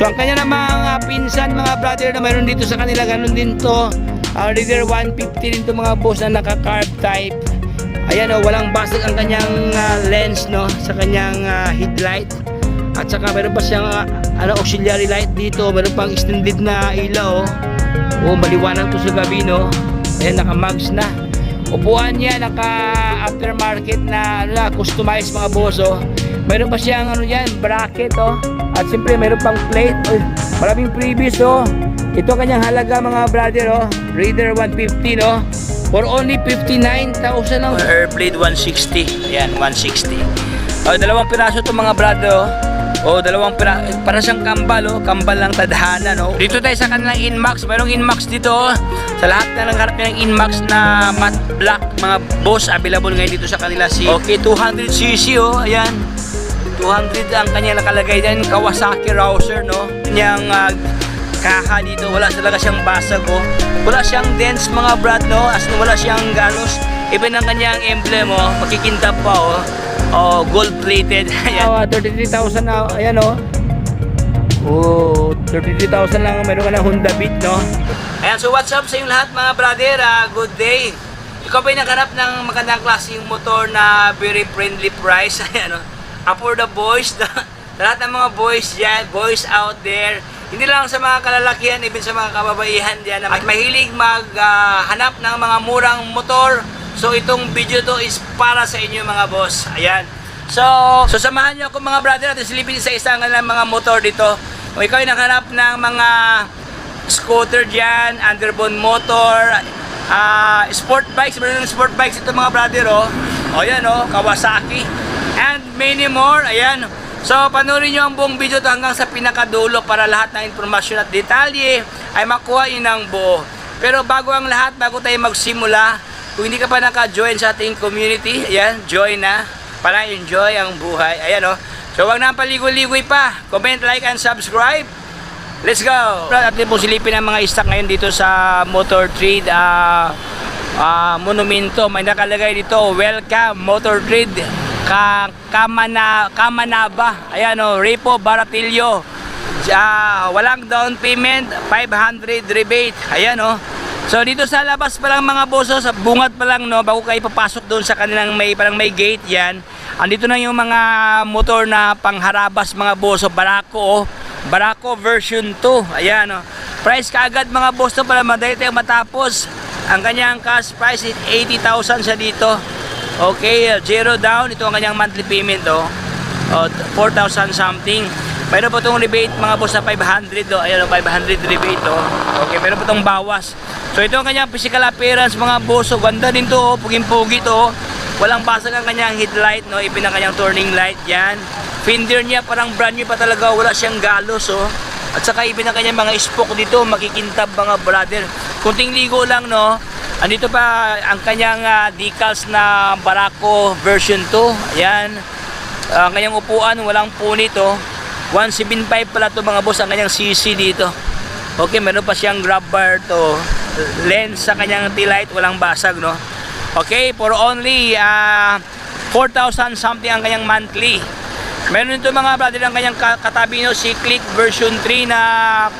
So ang kanya namang pinsan mga brother na mayroon dito sa kanila, ganun din to. Raider 150 din to mga boss na naka-carb type. Ayan o, walang basag ang kanyang lens no, sa kanyang headlight. At saka mayroon pa siyang auxiliary light dito, mayroon pang extended na ilaw. Maliwanag to sa gabi no. Ayan, naka-mags na. Upuan niya naka-aftermarket na customized mga boss oh. Mayroon pa siyang bracket oh. At siyempre mayroon pang plate. Maraming previous oh. Ito kanyang halaga mga brother oh. Raider 150 no. For only 59,000 lang. Airblade 160. Ayan, 160. Dalawang piraso to mga brother oh. Dalawang piraso. Para siyang kambal oh. Kambal lang tadhana no. Dito tayo sa kanilang Inmax. Mayroong Inmax dito oh. Sa lahat na nangharap ng Inmax na matte black mga boss, available ngayon dito sa kanila si okay 200cc oh. Ayan. 200 ang kanya nakalagay dyan, Kawasaki Rouser no. Kanyang kaha dito, wala talaga siyang basag oh. Wala siyang dents mga brad no, as in wala siyang ganos. Even ang kanyang emblem oh, makikintab pa oh. Gold plated. Ayan. 33,000 na, ayan oh. 33,000 lang, meron ka ng Honda Beat no. Ayan, so what's up sa inyong lahat mga brother, good day. Ikaw ba yung naghanap ng magandang klaseng motor na very friendly price? Ayan oh. For the boys, lahat ng mga boys dyan, boys out there, hindi lang sa mga kalalakihan, even sa mga kababaihan dyan at mahilig maghanap ng mga murang motor. So itong video to is para sa inyo mga boss. Ayan. So samahan nyo ako mga brother at silipin sa isang mga motor dito. Kung ikaw yung naghanap ng mga scooter dyan, underbone motor, sport bikes, meron ng sport bikes ito mga brother oh. Ayan oh, Kawasaki and many more. Ayan. So panoorin nyo ang buong video to hanggang sa pinakadulo para lahat ng informasyon at detalye ay makuha yun ng buo. Pero bago ang lahat, bago tayo magsimula, kung hindi ka pa naka-join sa ating community, ayan, join na para enjoy ang buhay. Ayan o. So huwag na paligoy-ligoy pa. Comment, like, and subscribe. Let's go! Atin po silipin ang mga stock ngayon dito sa Motor Trade Monumento. May nakalagay dito, welcome Motor Trade Kamanaba. Ayan o, Repo Baratillo. Walang down payment, 500 rebate. Ayan o. So dito sa labas pa lang mga boso, sa bungat pa lang no, bago kayo papasok doon sa kanilang parang may gate yan. Andito na yung mga motor na pangharabas mga boso, Barako oh. Barako version 2. Ayan o. Price kaagad mga boso para madali tayo matapos. Ang kanyang cash price is 80,000 siya dito. Okay, zero down. Ito ang kanyang monthly payment 4,000 something. Mayroon po itong rebate mga boss na 500 Ayan 500 rebate Okay, mayroon po itong bawas. So ito ang kanyang physical appearance mga boss. Ganda din to, puging-pugi to. Walang basag ang kanyang headlight no, even ang kanyang turning light yan. Fender niya parang brand new pa talaga, wala siyang galos At saka even ang kanyang mga spoke dito, makikintab mga brother. Kunting ligo lang no. Andito pa ang kanyang decals na Barako version 2. Ayan. Ang kanyang upuan, walang punit 175 pala to mga boss ang kanyang CC dito. Okay, meron pa siyang grab bar to. Lens sa kanyang tail light, walang basag no. Okay, for only 4,000 something ang kanyang monthly. Meron ito mga brother ang kanyang katabi no, si Click version 3 na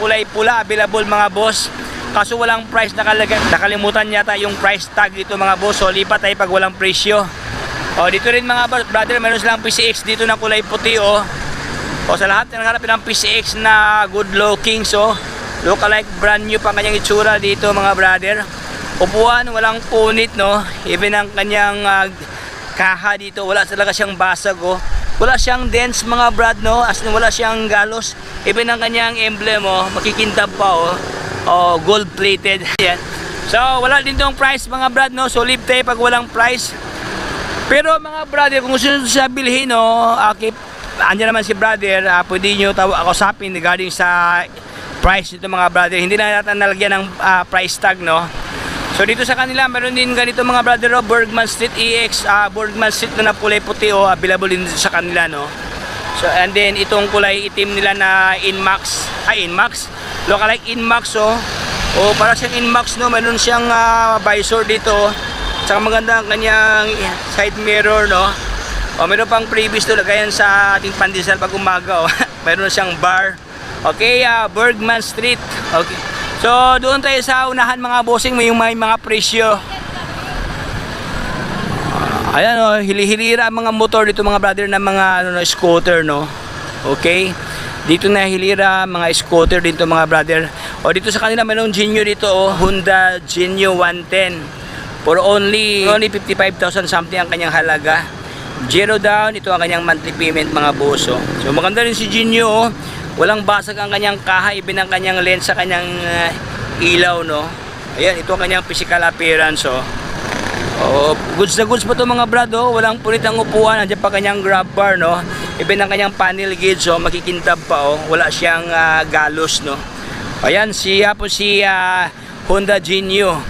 kulay pula, available mga boss. Kaso walang price nakalagay. Nakalimutan yata yung price tag dito mga boss. So lipat tayo pag walang presyo. Dito rin mga brother, meron silang PCX dito na kulay puti sa lahat na naghanap ng PCX na good looking. So look like brand new pa kanyang itsura dito mga brother. Upuan, walang punit no. Even ang kanyang kaha dito, wala talaga siyang basag Wala siyang dents mga brad no. As in wala siyang galos. Even ang kanyang emblem makikintab pa gold plated. Ayan. So wala din tong price mga brad no. So leave tayo pag walang price. Pero mga brother, kung gusto nyo siya bilhin andyan naman si brother, pwede nyo kausapin regarding sa price nito mga brother. Hindi na natin nalagyan ng price tag no. So dito sa kanila meron din ganito mga brother Bergman Street EX, Bergman Street na kulay puti available din sa kanila no. So and then itong kulay itim nila na Inmax, look like Inmax para siyang Inmax no, meron siyang visor dito. Saka maganda ang kanyang side mirror no. Meron pang previous to lagayan sa ating pandesal pag umaga Meron siyang bar. Okay, Bergman Street. Okay. So, doon tayo sa unahan mga bossing, may mga presyo. Ayan o, hilihilira ang mga motor dito mga brother ng mga scooter, no? Okay? Dito na hilira mga scooter dito mga brother. O dito sa kanila mayroong Genio dito, Honda Genio 110. For only 55,000 something ang kanyang halaga. Zero down, ito ang kanyang monthly payment mga boss. So maganda rin si Genio, walang basag ang kanyang kaha, even ang kanyang lens sa kanyang ilaw, no? Ayan, ito ang kanyang physical appearance, goods na goods pa to mga brad, walang punit ang upuan, nandiyan pa kanyang grab bar, no? Even ang kanyang panel gauge, makikintab pa, wala siyang galos, no? Ayan, si Honda Genio.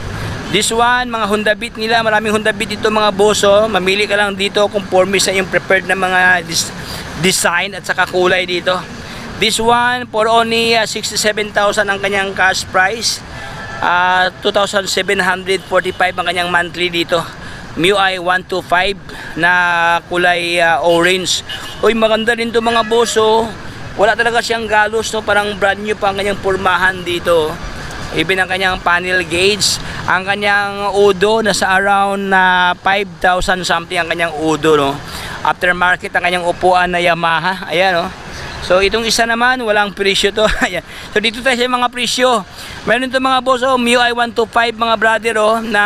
This one, mga Honda Beat nila, maraming Honda Beat dito mga boss, mamili ka lang dito kung conformist sa yung preferred na mga design at saka kulay dito. This one, for only 67,000 ang kanyang cash price. 2,745 ang kanyang monthly dito. MIUI 125 na kulay orange. Uy, maganda rin to mga boss, wala talaga siyang galos, no? Parang brand new pa ang kanyang pormahan dito. Even ang kanyang panel gauge, ang kanyang udo nasa around 5,000 something ang kanyang udo, no? Aftermarket ang kanyang upuan na Yamaha. Ayan, no? So itong isa naman walang presyo to. Ayan. So dito tayo sa mga presyo. Meron ito mga boss, MIUI 125 mga brother, na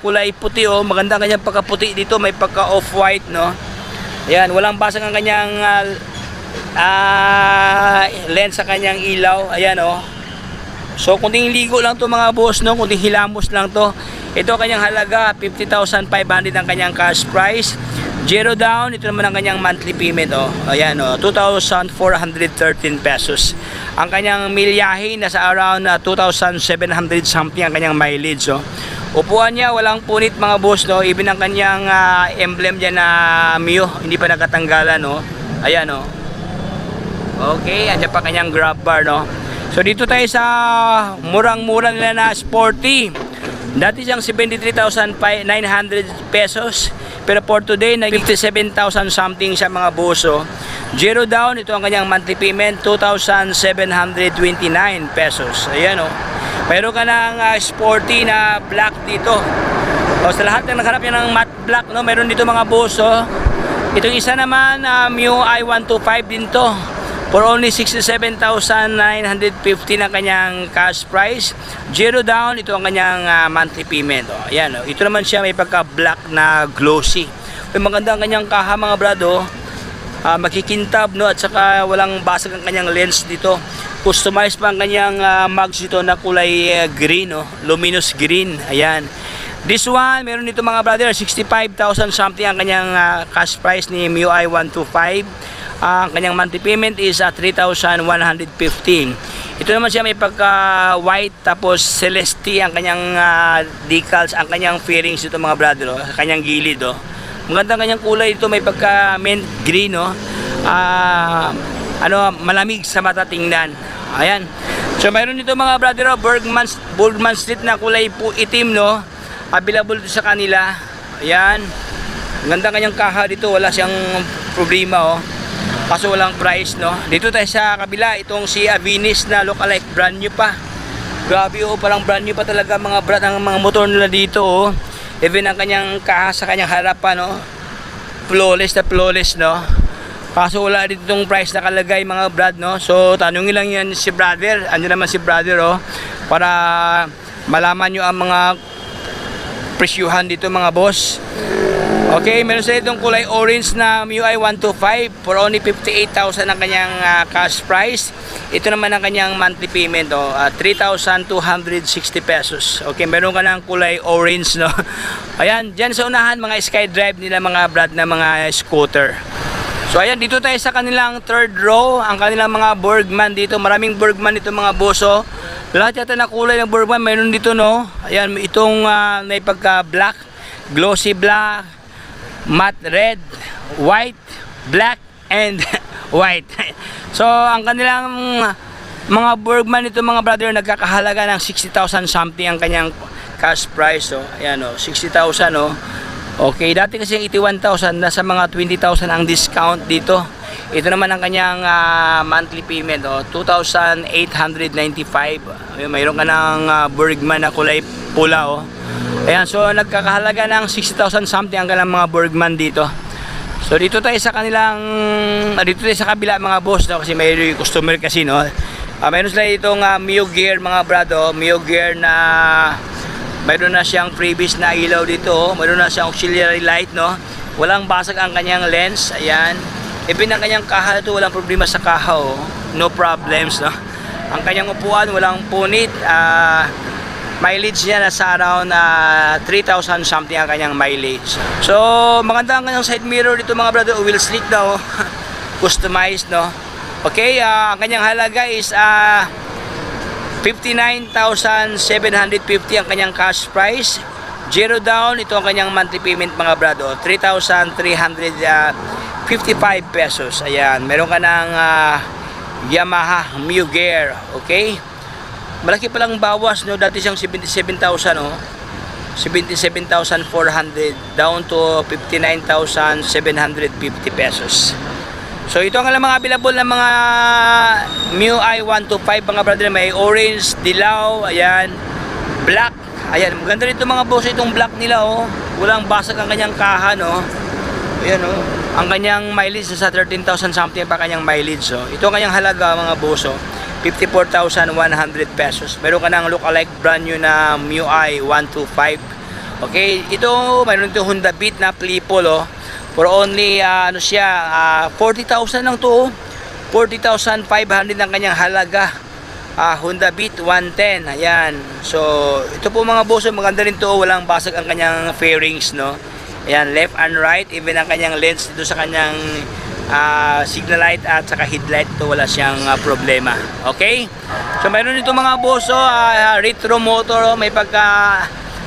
kulay puti, maganda ang kanyang pagkaputi dito, may pagka off-white, no. Ayan, walang basag ang kanyang lens sa kanyang ilaw. Ayan, so kunting ligo lang to mga boss, no, kunting hilamos lang to. Ito kanyang halaga 50,500 ang kanyang cash price. Zero down, ito naman ang kanyang monthly payment, ayan, 2,413 pesos. Ang kanyang milyahe nasa around 2,700 something ang kanyang mileage, Upuan niya walang punit mga boss, no. Even ang kanyang emblem diyan na Mio, hindi pa nakatanggalan, Ayan, Okay, andyan pa kanyang grab bar, So dito tayo sa murang-mura nila na sporty. Dati siyang 73,900 pesos. Pero for today, 57,000 something siya mga boss, Zero down, ito ang kanyang monthly payment, 2,729 pesos. Ayan, Mayroon ka ng sporty na black dito. Sa lahat ng naghanap niya ng matte black, Mayroon dito mga boss, Itong isa naman, MIUI 125 din to. For only 67,950 ang kanyang cash price. Zero down, ito ang kanyang monthly payment. Ayan, ito naman siya may pagka-black na glossy. Maganda ang kanyang kaha mga brado. Makikintab, no, at saka walang basag ang kanyang lens dito. Customized pa ang kanyang mags dito na kulay green, luminous green. Ayan. This one, meron dito mga brother, 65,000 something ang kanyang cash price ni MIUI 125. Ang kanyang monthly payment is 3,115. Ito naman siya may pagka white tapos celeste ang kanyang decals, ang kanyang fairings dito mga brother, sa kanyang gilid, Maganda ang kanyang kulay dito, may pagka mint green, malamig sa mata tingnan. Ayan. So mayroon dito mga brother, Bergman Street na kulay itim, Available dito sa kanila. Ayan. Maganda ang kanyang kaha dito, wala siyang problema, kaso walang price, Dito tayo sa kabila, itong si Avinis na lookalike, brand new pa. Grabe, parang brand new pa talaga mga brand ang mga motor nila dito, Even ang kanyang kaha sa kanyang harapan, flawless na flawless, Kaso wala dito itong price nakalagay mga brad, So tanungin lang yan si brother, andyan naman si brother, para malaman nyo ang mga presyuhan dito mga boss. Okay, meron sila itong kulay orange na MIUI 125 for only 58,000 ang kanyang cash price. Ito naman ang kanyang monthly payment, 3,260 pesos. Okay, meron ka ng kulay orange, Ayan, dyan sa unahan mga SkyDrive nila mga brad na mga scooter. So ayan, dito tayo sa kanilang third row, ang kanilang mga Bergman dito. Maraming Bergman dito mga boso. Lahat yata na kulay ng Bergman meron dito, Ayan, itong may pagka black, glossy black, matte red, white, black, and white. So ang kanilang mga Bergman ito mga brother, nagkakahalaga ng 60,000 something ang kanyang cash price. Ayan, 60,000, Okay, dati kasi 81,000, nasa mga 20,000 ang discount dito. Ito naman ang kanyang monthly payment, 2,895. Mayroon ka ng Bergman na kulay pula. Ayan, so nagkakahalaga ng 60,000 something ang kanilang mga Bergman dito. So dito tayo sa kanilang, dito tayo sa kabila mga boss, kasi may customer kasi, mayroon sila itong Mio Gear mga brado, Mio Gear na mayroon na siyang previous na ilaw dito, mayroon na siyang auxiliary light, walang basag ang kanyang lens. Ayan, even ang kanyang kaha ito, walang problema sa kaha, no problems, ang kanyang upuan walang punit. Mileage niya nasa around 3,000 something ang kanyang mileage. So maganda ang kanyang side mirror dito mga brother, wheel slick daw, customized, okay. Ang kanyang halaga is 59,750 ang kanyang cash price, 0 down. Ito ang kanyang monthly payment mga brado, 3,355 pesos. Ayan, meron ka ng Yamaha Mio Gear, okay. Malaki palang bawas, dati siyang 77,000, 77,400 down to 59,750 pesos. So ito ang mga available na mga MIUI 125 mga brother, may orange, dilaw, ayan, black. Ayan, maganda rito mga boss itong black nila, walang basag ang kanyang kaha, ayan, ang kanyang mileage sa 13,000 something pa kanyang mileage. Ito ang kanyang halaga mga boss, 54,100 pesos. Meron ka ng lookalike brand new na MIUI 125. Okay, ito mayroon ito Honda Beat na Flipple, for only 40,000 lang to, 40,500 ang kanyang halaga. Honda Beat 110. Ayan. So ito po mga boss, maganda rin to, walang basag ang kanyang fairings, Ayan, left and right, even ang kanyang lens dito sa kanyang signal light at saka headlight, to wala siyang problema. Okay, so mayroon dito mga boss, retro motor, may pagka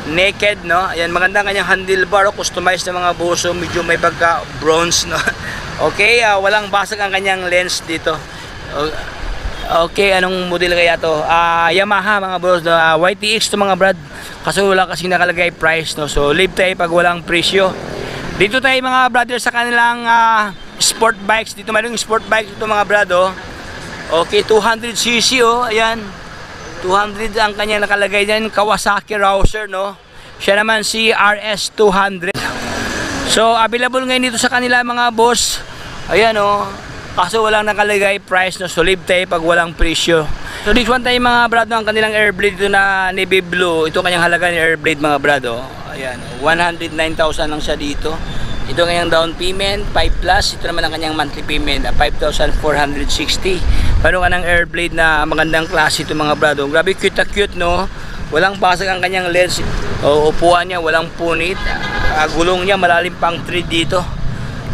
naked, ayan, maganda kanyang handlebar, customized na mga boss, medyo may pagka bronze, okay. Walang basag ang kanyang lens dito. Okay, anong model kaya to? Yamaha mga boss, YTX to mga brad, kasi wala kasing nakalagay price, so leave tayo pag walang presyo. Dito tayo mga brother sa kanilang sport bikes. Dito mayroong sport bikes dito mga brado. Okay, 200cc, ayan, 200 ang kanyang nakalagay dyan, Kawasaki Rouser, siya naman si RS 200. So available ngayon dito sa kanila mga boss, ayan, kaso walang nakalagay price, so leave tayo pag walang presyo. So this one tayo mga brado, ang kanilang airblade dito na navy blue. Ito kanyang halaga ni airblade mga brado, ayan, 109,000 lang siya dito. Ito kanyang down payment 5 plus. Ito naman ang kanyang monthly payment 5,460. Meron ka ng airblade na magandang klase ito mga brado. Grabe cute na cute, walang basag ang kanyang lens. Upuan niya walang punit. Gulong niya malalim pang thread dito.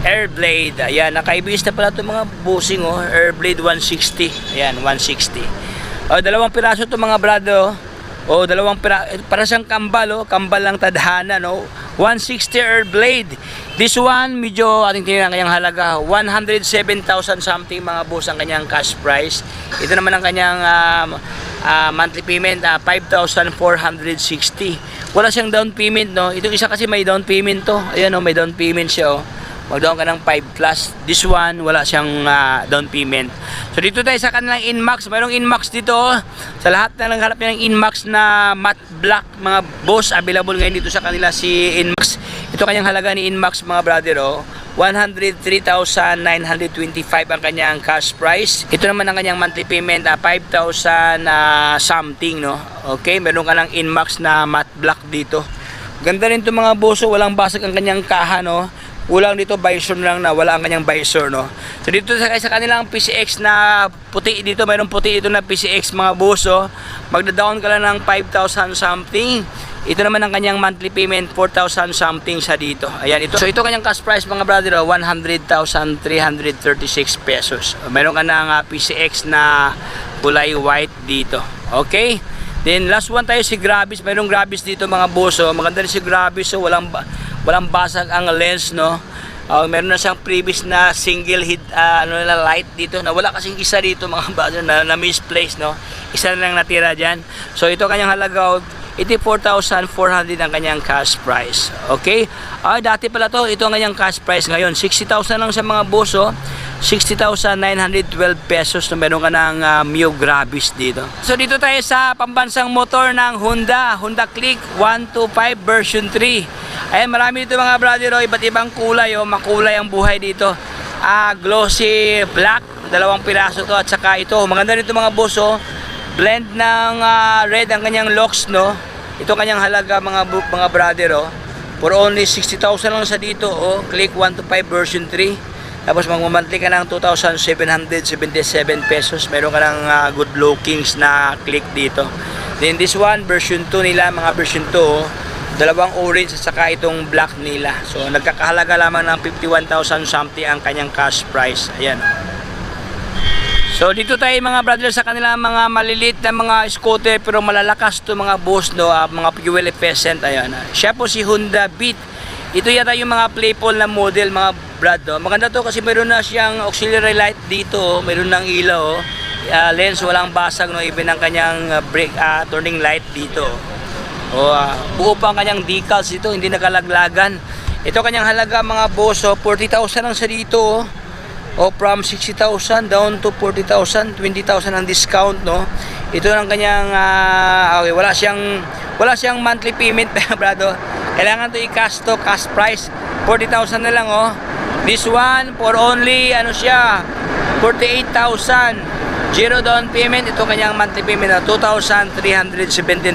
Airblade, ayan, nakaibis na pala ito mga bossing, Airblade 160. Ayan, 160. Dalawang piraso ito mga brado. Dalawang piraso, para siyang kambal, kambal lang tadhana, 160 Airblade. This one, medyo ating tingnan ang kanyang halaga, 107,000 something mga boss ang kanyang cash price. Ito naman ang kanyang monthly payment, 5,460. Wala siyang down payment, Itong isa kasi may down payment to. Ayan, may down payment siya, Mag-down ka ng 5 plus. This one, wala siyang down payment. So dito tayo sa kanilang Inmax. Mayroong Inmax dito, Sa lahat na nanghanap niya ng Inmax na matte black mga boss, available ngayon dito sa kanila si Inmax. Ito kanyang halaga ni Inmax mga brother, 103,925 ang kanyang cash price. Ito naman ang kanyang monthly payment, 5,000 something, Okay, meron ka ng Inmax na matte black dito. Ganda rin 'to mga boss, walang basag ang kanyang kaha, Ulang dito visor lang na wala ang kanyang visor, So dito sa kanilang PCX na puti dito, mayroong puti dito na PCX mga boss, magda-down ka lang ng 5,000 something. Ito naman ang kanyang monthly payment, 4,000 something sa dito. Ayan, ito. So ito kanyang cash price mga brother, 100,336 pesos. Meron ka ng PCX na kulay white dito. Okay? Then last one tayo si Gravis. Mayroong Gravis dito mga boss, maganda rin si Gravis, walang basag ang lens, meron na siyang previous na single head light dito, na wala kasing isa dito mga brother, na misplaced, isa na lang natira dyan. So ito kanyang halaga, 84,400 ang kanyang cash price. Okay, dati pala to, ito ang kanyang cash price ngayon, 60,000 lang sa mga boss, 60,912 pesos na meron ka ng Mio Gravis dito. So dito tayo sa pambansang motor ng Honda Click 125 version 3. Ayan, marami dito mga brother, iba't ibang kulay, makulay ang buhay dito. Glossy black, 2 piraso to, at saka ito, maganda nito mga boss, blend ng red ang kanyang locks, no. Ito kanyang halaga mga brother, for only 60,000 lang sa dito, Click 125 version 3. Tapos magmamantli ka ng 2,777 pesos. Meron ka ng good lookings na Click dito. Then this one, version 2 nila, mga version 2, dalawang orange at saka itong black nila. So nagkakahalaga lamang ng 51,000 something ang kanyang cash price. Ayan. So dito tayo mga brother sa kanila mga maliliit na mga scooter pero malalakas to mga boss, no, mga fuel efficient. Ayan. Siya po si Honda Beat. Ito yata yung mga playful na model mga brad, maganda to kasi meron na siyang auxiliary light dito, meron ng ilaw, lens walang basag, no, even ang kanyang brake turning light dito. Buo pa ang kanyang decals dito, hindi nakalaglagan. Ito kanyang halaga mga boss, 40,000 lang sa dito, from 60,000 down to 40,000, 20,000 ang discount, no. Ito ang kanyang okay, wala siyang monthly payment brado. Kailangan to i-cash to, cash price 40,000 na lang, This one for only 48,000. Zero down payment. Ito kanyang monthly payment na 2,317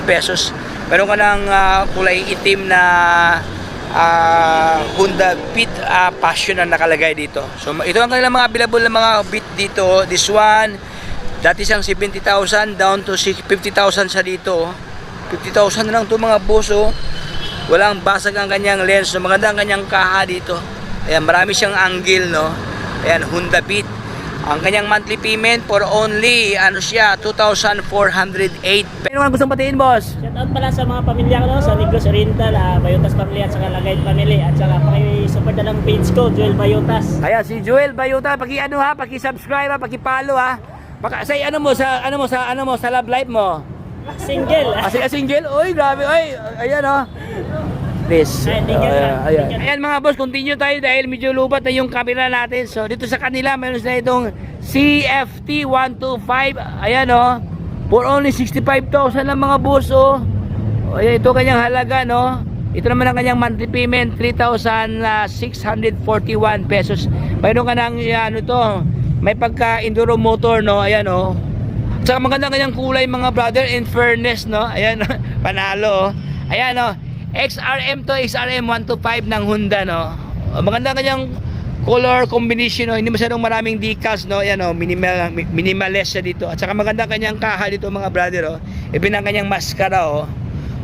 pesos. Meron ka ng kulay itim na Honda Beat Passion na nakalagay dito. So ito ang kanilang mga available na mga Beat dito. This one dati siyang 70,000 down to 50,000 sa dito. 50,000 na lang to mga boss, Walang basag ang kanyang lens. So maganda ang kanyang kaha dito. Ayan, marami siyang angle, no. Ayan, Honda Beat. Ang kanyang monthly payment for only 2,408. Ano nga gustong patiin, boss? Shout out pala sa mga pamilya ko, sa Negros Oriental, Bayotas family at saka Lagay family, at saka paki-support na ng page ko, Joel Bayotas. Ayan, si Joel Bayotas, paki-subscribe, paki-follow, sa love life mo. Single. Single? Oy, grabe. Oy, ayan, Please. Ayan mga boss, continue tayo dahil medyo lubat na yung camera natin. So dito sa kanila meron sila itong CFT 125. Ayan, for only 65,000 lang mga boss, Ayan, ito kanyang halaga, no. Ito naman ang kanyang monthly payment, 3,641 pesos. Mayroon ka ng may pagka enduro motor, no. Ayan, Saka maganda kanyang kulay mga brother, in fairness, no. Ayan, panalo, Ayan, XRM to, XRM 125 ng Honda, no. Maganda kanyang color combination, hindi masyadong maraming decals, no. Ayan, minimalist siya dito. At saka maganda kanyang kaha dito mga brother, Even ang kanyang mascara,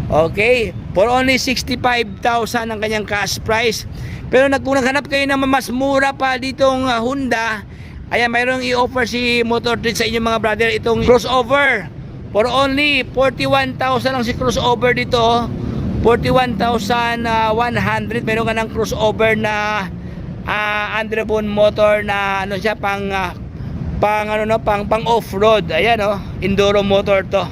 Okay, for only 65,000 ang kanyang cash price. Pero kung naghanap kayo ng mas mura pa ditong Honda, ayan, mayroong i-offer si Motor Trade sa inyo mga brother, itong crossover. For only 41,000 lang si crossover dito, 41,100. Meron ka ng crossover na underbone motor na siya pang off-road. Ayan, enduro motor to.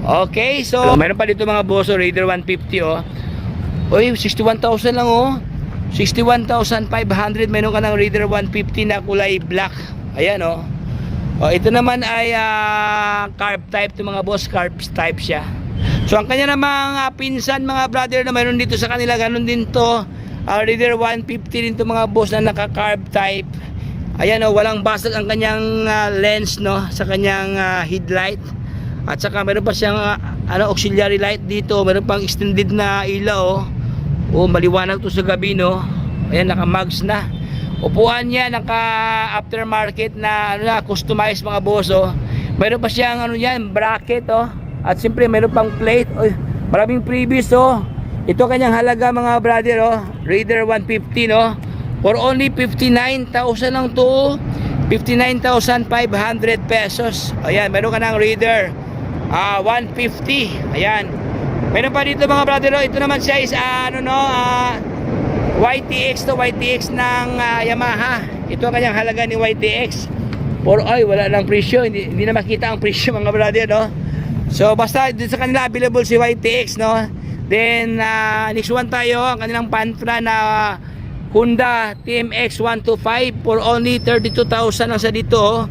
Okay, so meron pa dito mga boss, Raider 150, Oy, 61,000 lang, 61,500. Meron ka ng Raider 150 na kulay black. Ayan, ito naman ay carb type to mga boss, carb type siya. So ang kanya namang pinsan mga brother na mayroon dito sa kanila, ganun din to, Raider 150 din to mga boss na naka-carb type. Ayan, walang basag ang kanyang lens, no, sa kanyang headlight. At saka meron pa siyang auxiliary light dito, meron pang extended na ilaw, maliwanag to sa gabi, no. Ayan, naka-mags na. Upuan niya naka aftermarket na customized mga boss, Meron pa siyang bracket, At siyempre meron pang plate. Maraming previous, Ito kanyang halaga mga brother, Raider 150, no. For only 59,000 lang to, 59,500 pesos. Ayan, meron ka ng Raider 150. Ayan. Meron pa dito mga brother, ito naman siya is YTX to, YTX ng Yamaha. Ito ang kanyang halaga ni YTX. Wala lang presyo, hindi na makita ang presyo mga brother, no. So basta dito sa kanila available si YTX, no. Then next one tayo, ang kanilang Pantra na Honda TMX 125 for only 32,000 lang sa dito. Oh.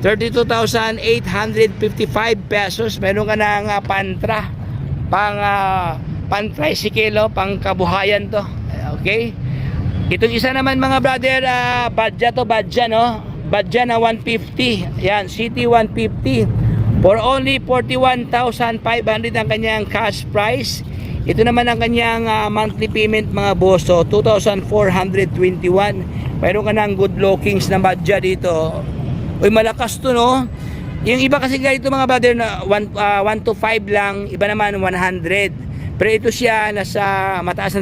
32,855 pesos. Meron ka ng pantra, pan-tricycle, oh, pang kabuhayan to. Okay? Itong isa naman mga brother, Badja no? Badja na 150. Yan, City 150. For only 41,500 ang kanyang cash price. Ito naman ang kanyang monthly payment mga boss. So, 2,421. Mayroon ka ng good lookings na Badja dito. Uy, malakas to, no? Yung iba kasi ganito mga brother na 1 to 5 lang, iba naman 100. Pero ito siya nasa mataas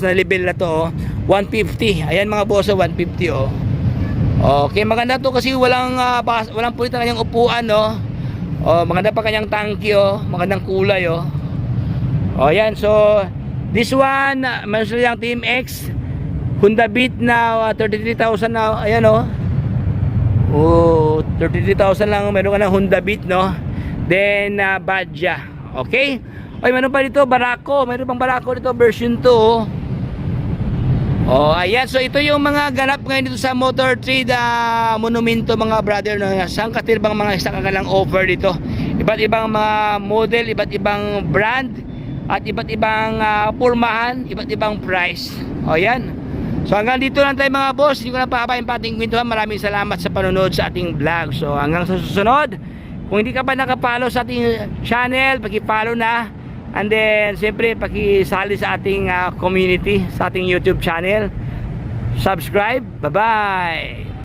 na level na to, 150. Ayan mga boss, 150 oh. Okay, maganda to kasi walang pulitan kanyang upuan, no? Oh, maganda pa kanyang tangke, oh. Magandang kulay, oh. Oh, yan. So, this one, meron silang TMX Honda Beat na 33,000 na, ayan, oh. Oh, 33,000 lang meron ka ng Honda Beat, no? Then Badja. Okay? Oy, meron pa dito Barako. Meron pang Barako dito version 2. Oh, ayan. So ito yung mga ganap ngayon dito sa Motor Trade Monumento mga brother, no? Sangkatirbang mga isa kagalang offer dito. Iba't ibang mga model, iba't ibang brand, at iba't ibang pormahan, iba't ibang price. Oh, yan. So hanggang dito lang tayo mga boss. Hindi ko na paapayin pa ating kwentuhan. Maraming salamat sa panonood sa ating vlog. So hanggang sa susunod, kung hindi ka pa nakapollow sa ating channel, paki-follow na. And then siyempre paki-sali sa ating community, sa ating YouTube channel. Subscribe. Bye bye.